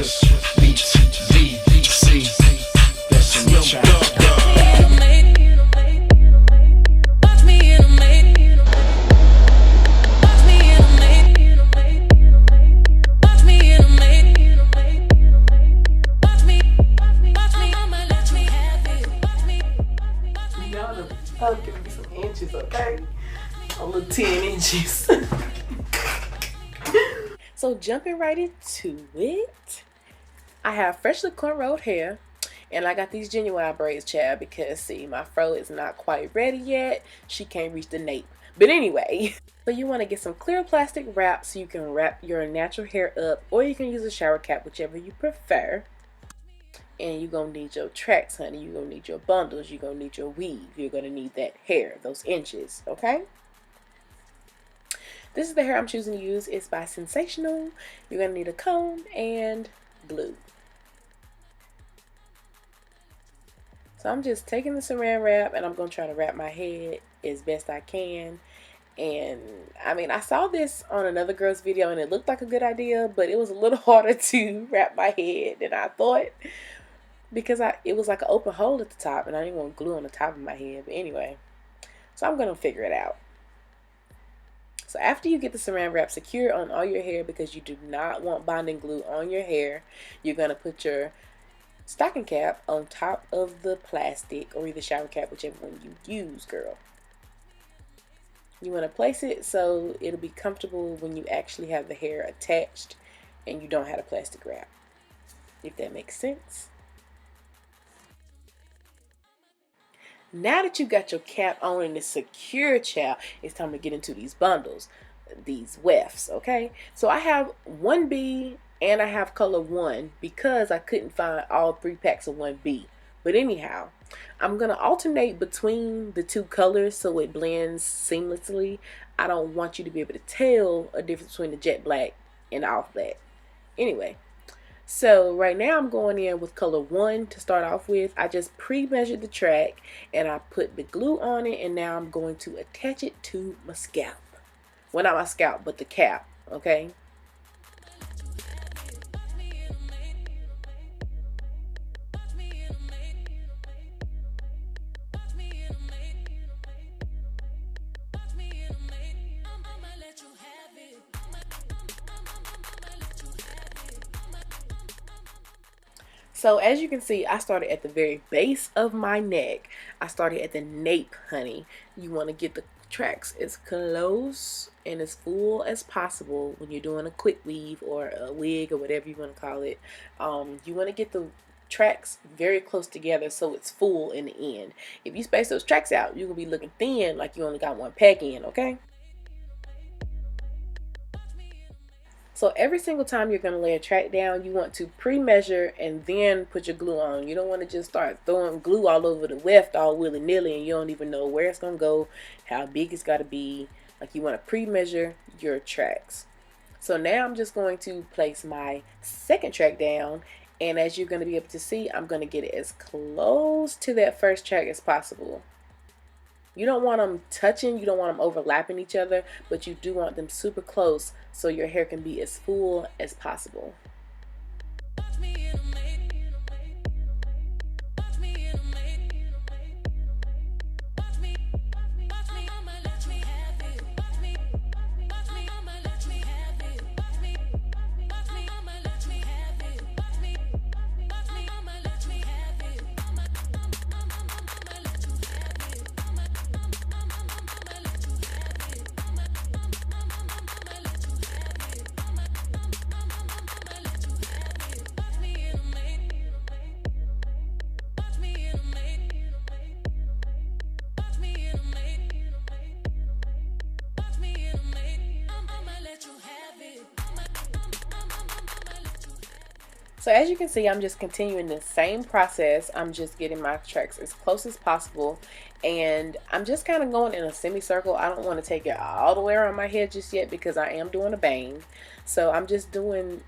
just beats, B, C. That's in the chapter. I'll give me some inches, okay? A little 10 inches. So jumping right into it, I have freshly cornrowed hair, and I got these genuine braids, child, because see, my fro is not quite ready yet. She can't reach the nape. But anyway, so you want to get some clear plastic wrap so you can wrap your natural hair up, or you can use a shower cap, whichever you prefer. And you're going to need your tracks, honey. You're going to need your bundles. You're going to need your weave. You're going to need that hair, those inches, okay? This is the hair I'm choosing to use. It's by Sensational. You're going to need a comb and glue. So I'm just taking the saran wrap and I'm going to try to wrap my head as best I can. And I mean, I saw this on another girl's video and it looked like a good idea, but it was a little harder to wrap my head than I thought. Because it was like an open hole at the top and I didn't want glue on the top of my head. But anyway, so I'm going to figure it out. So after you get the saran wrap secure on all your hair, because you do not want bonding glue on your hair, you're going to put your stocking cap on top of the plastic, or either shower cap, whichever one you use, girl. You want to place it so it'll be comfortable when you actually have the hair attached and you don't have a plastic wrap, if that makes sense. Now that you got your cap on and it's secure, child, it's time to get into these bundles, these wefts, okay? So I have 1B and I have color 1 because I couldn't find all 3 packs of 1B. But anyhow, I'm going to alternate between the 2 colors so it blends seamlessly. I don't want you to be able to tell a difference between the jet black and the off black. Anyway. So right now I'm going in with color 1 to start off with. I just pre-measured the track and I put the glue on it, and now I'm going to attach it to my scalp. Well, not my scalp, but the cap, okay? So as you can see, I started at the very base of my neck. I started at the nape, honey. You want to get the tracks as close and as full as possible when you're doing a quick weave or a wig or whatever you want to call it. You want to get the tracks very close together so it's full in the end. If you space those tracks out, you're going to be looking thin, like you only got one pack in, okay? So every single time you're going to lay a track down, you want to pre-measure and then put your glue on. You don't want to just start throwing glue all over the weft all willy-nilly and you don't even know where it's going to go, how big it's got to be. Like, you want to pre-measure your tracks. So now I'm just going to place my second track down, and as you're going to be able to see, I'm going to get it as close to that first track as possible. You don't want them touching, you don't want them overlapping each other, but you do want them super close so your hair can be as full as possible. So as you can see, I'm just continuing the same process. I'm just getting my tracks as close as possible, and I'm just kind of going in a semicircle. I don't want to take it all the way around my head just yet because I am doing a bang. So I'm just doing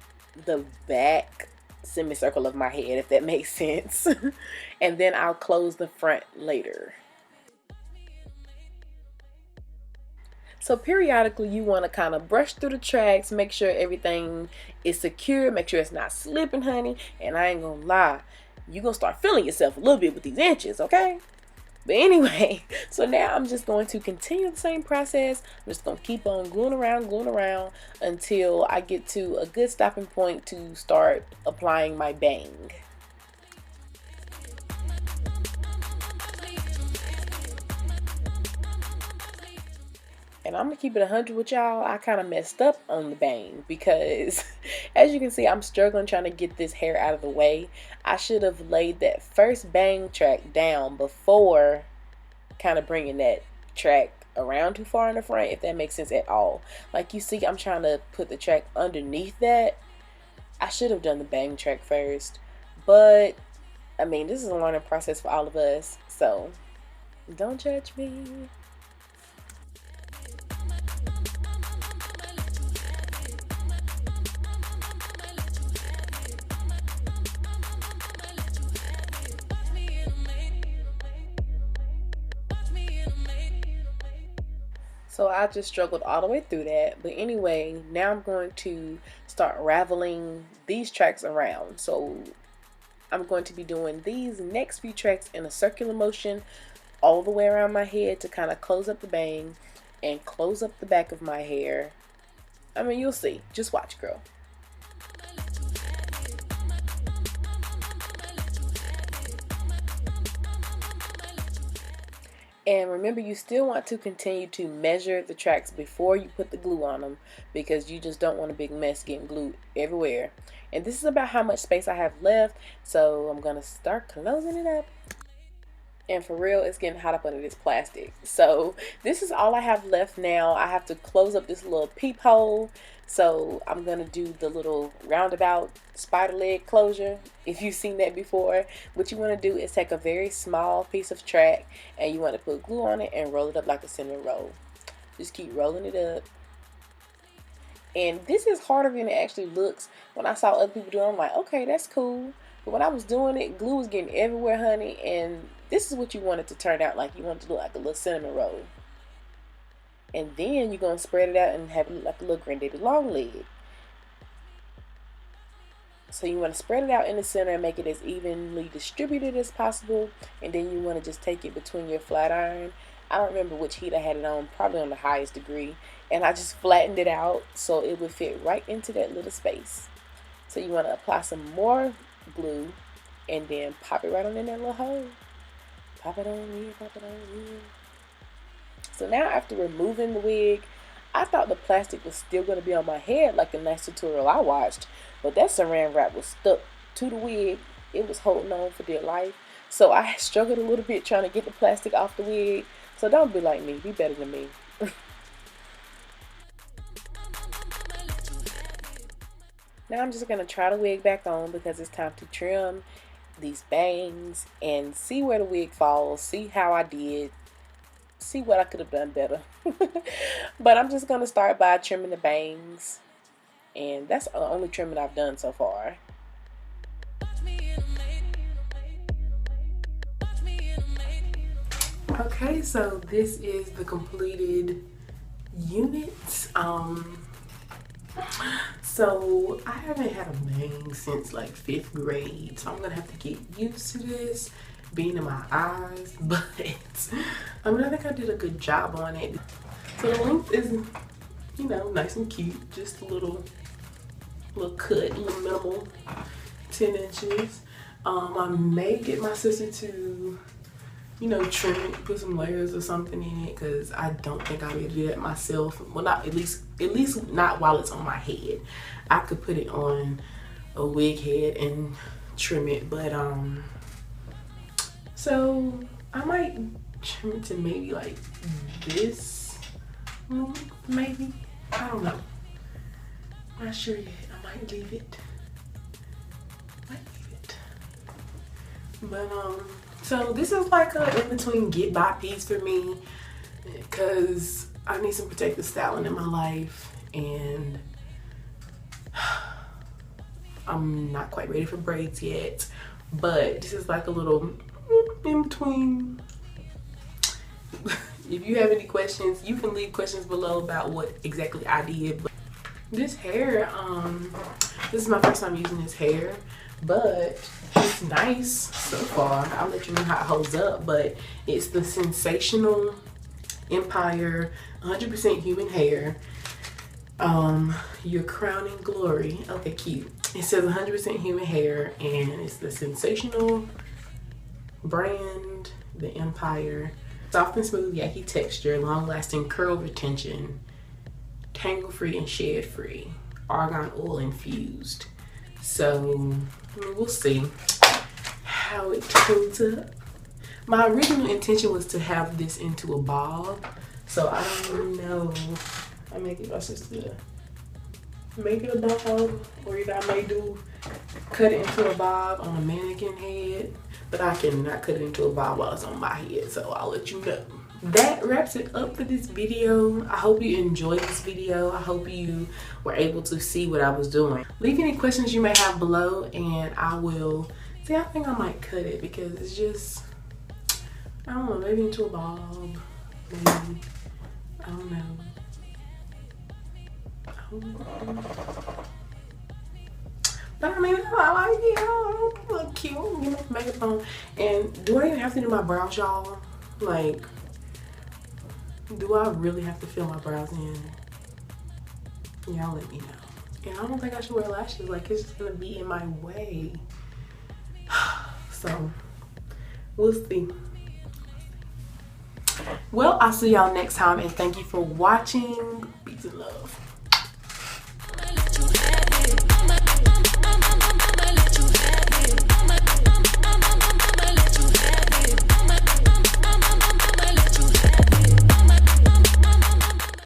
the back semicircle of my head, if that makes sense. And then I'll close the front later. So periodically you want to kind of brush through the tracks, make sure everything is secure, make sure it's not slipping, honey. And I ain't gonna lie, you're gonna start feeling yourself a little bit with these inches, okay? But anyway, so now I'm just going to continue the same process. I'm just going to keep on gluing around until I get to a good stopping point to start applying my bang. And I'm gonna keep it 100 with y'all. I kind of messed up on the bang because as you can see, I'm struggling trying to get this hair out of the way. I should have laid that first bang track down before kind of bringing that track around too far in the front, if that makes sense at all. Like you see, I'm trying to put the track underneath that. I should have done the bang track first, but I mean, this is a learning process for all of us, so don't judge me. So I just struggled all the way through that. But anyway, now I'm going to start raveling these tracks around. So I'm going to be doing these next few tracks in a circular motion all the way around my head to kind of close up the bang and close up the back of my hair. I mean, you'll see. Just watch, girl. And remember, you still want to continue to measure the tracks before you put the glue on them, because you just don't want a big mess getting glued everywhere. And this is about how much space I have left, so I'm going to start closing it up. And for real, it's getting hot up under this plastic. So this is all I have left now. I have to close up this little peephole. So I'm going to do the little roundabout spider leg closure. If you've seen that before, what you want to do is take a very small piece of track and you want to put glue on it and roll it up like a cinnamon roll. Just keep rolling it up. And this is harder than it actually looks. When I saw other people do it, I'm like, okay, that's cool. But when I was doing it, glue was getting everywhere, honey. And this is what you want it to turn out like. You want it to look like a little cinnamon roll. And then you're going to spread it out and have it look like a little granddaddy long leg. So you want to spread it out in the center and make it as evenly distributed as possible. And then you want to just take it between your flat iron. I don't remember which heat I had it on, probably on the highest degree. And I just flattened it out so it would fit right into that little space. So you want to apply some more glue and then pop it right on in that little hole. Pop it on in, pop it on in. So now after removing the wig, I thought the plastic was still going to be on my head like the nice tutorial I watched, but that saran wrap was stuck to the wig. It was holding on for dear life. So I struggled a little bit trying to get the plastic off the wig. So don't be like me, be better than me. Now I'm just going to try the wig back on because it's time to trim these bangs and see where the wig falls, see how I did, see what I could have done better. But I'm just going to start by trimming the bangs, and that's the only trimming I've done so far. Okay, so this is the completed unit. So I haven't had a bang since like 5th grade, so I'm gonna have to get used to this being in my eyes, but I mean, I think I did a good job on it. So the length is, you know, nice and cute, just a little cut, a little minimal, 10 inches. I may get my sister to, you know, trim it, put some layers or something in it, because I don't think I'll be able to do that myself. Well, not at least not while it's on my head. I could put it on a wig head and trim it, but so I might trim it to maybe like this, maybe. I don't know. Not sure yet. I might leave it. But so this is like a in-between get-by piece for me, because I need some protective styling in my life, and I'm not quite ready for braids yet. But this is like a little in-between. If you have any questions, you can leave questions below about what exactly I did. But this hair, this is my first time using this hair, but it's nice so far. I'll let you know how it holds up. But it's the Sensational Empire 100% human hair. Your crowning glory. Okay, cute. It says 100% human hair, and it's the Sensational brand, the Empire. Soft and smooth, yucky texture, long-lasting curl retention, tangle-free and shed-free, argan oil infused. So we'll see how it turns up. My original intention was to have this into a bob, so I don't know. I may get my sister to make it a bob, or either I may cut it into a bob on a mannequin head, but I cannot cut it into a bob while it's on my head, so I'll let you know. That wraps it up for this video. I hope you enjoyed this video. I hope you were able to see what I was doing. Leave any questions you may have below, and I will see. I think I might cut it because it's just, I don't know, maybe into a bob, maybe, I don't know. But I mean, I like it. I look cute. You know, makeup on. And do I even have to do my brows, y'all? Like, do I really have to fill my brows in? Y'all let me know. And I don't think I should wear lashes. Like, it's just gonna be in my way. So, we'll see. Well, I'll see y'all next time, and thank you for watching. Peace and love.